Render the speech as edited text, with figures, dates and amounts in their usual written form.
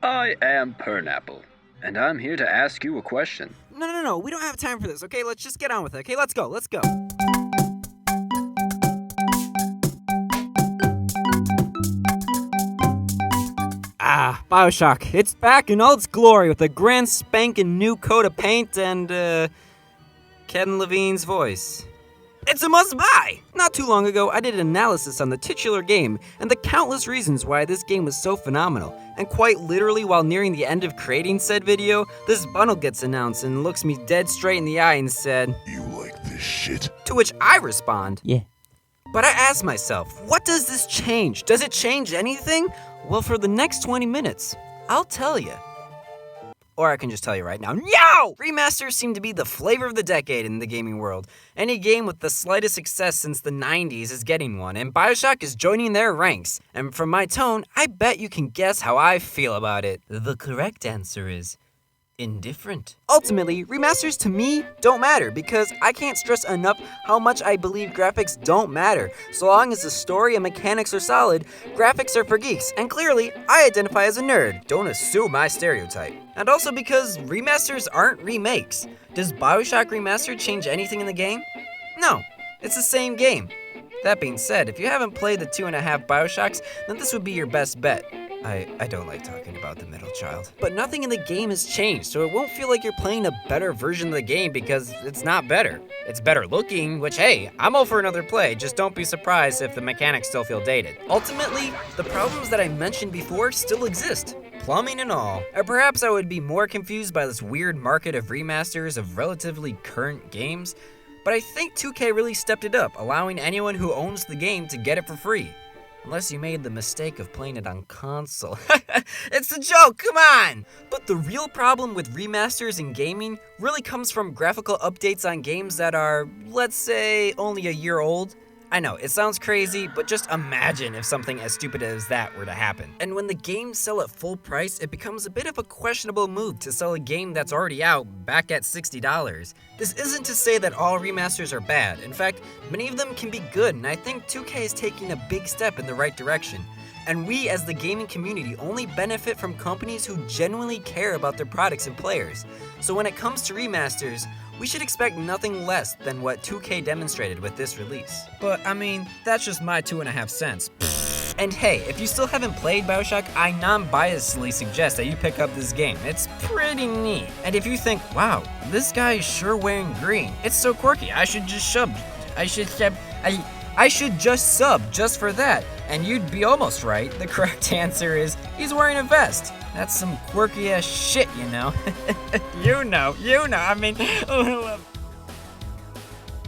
I am Pernapple, and I'm here to ask you a question. No, we don't have time for this, okay? Let's just get on with it, okay? Let's go. Bioshock, it's back in all its glory with a grand spanking new coat of paint and, Ken Levine's voice. It's a must-buy! Not too long ago, I did an analysis on the titular game and the countless reasons why this game was so phenomenal. And quite literally, while nearing the end of creating said video, this bundle gets announced and looks me dead straight in the eye and said, "You like this shit?" To which I respond, Yeah. But I asked myself, what does this change? Does it change anything? Well, for the next 20 minutes, I'll tell you. Or I can just tell you right now, no! Remasters seem to be the flavor of the decade in the gaming world. Any game with the slightest success since the 90s is getting one, and Bioshock is joining their ranks. And from my tone, I bet you can guess how I feel about it. The correct answer is indifferent. Ultimately, remasters to me don't matter because I can't stress enough how much I believe graphics don't matter. So long as the story and mechanics are solid, graphics are for geeks, and clearly, I identify as a nerd. Don't assume my stereotype. And also because remasters aren't remakes. Does Bioshock Remastered change anything in the game? No, it's the same game. That being said, if you haven't played the 2.5 Bioshocks, then this would be your best bet. I don't like talking about the middle child. But nothing in the game has changed, so it won't feel like you're playing a better version of the game because it's not better. It's better looking, which hey, I'm all for another play, just don't be surprised if the mechanics still feel dated. Ultimately, the problems that I mentioned before still exist. Plumbing and all. Or perhaps I would be more confused by this weird market of remasters of relatively current games, but I think 2K really stepped it up, allowing anyone who owns the game to get it for free. Unless you made the mistake of playing it on console. It's a joke, come on! But the real problem with remasters in gaming really comes from graphical updates on games that are, let's say, only a year old. I know, it sounds crazy, but just imagine if something as stupid as that were to happen. And when the games sell at full price, it becomes a bit of a questionable move to sell a game that's already out back at $60. This isn't to say that all remasters are bad. In fact, many of them can be good, and I think 2K is taking a big step in the right direction. And we, as the gaming community, only benefit from companies who genuinely care about their products and players. So when it comes to remasters, we should expect nothing less than what 2K demonstrated with this release. But, I mean, that's just my 2.5 cents. And hey, if you still haven't played Bioshock, I non-biasedly suggest that you pick up this game. It's pretty neat. And if you think, wow, this guy is sure wearing green, it's so quirky, I should just sub just for that. And you'd be almost right. The correct answer is, he's wearing a vest. That's some quirky ass shit, you know. You know, I mean,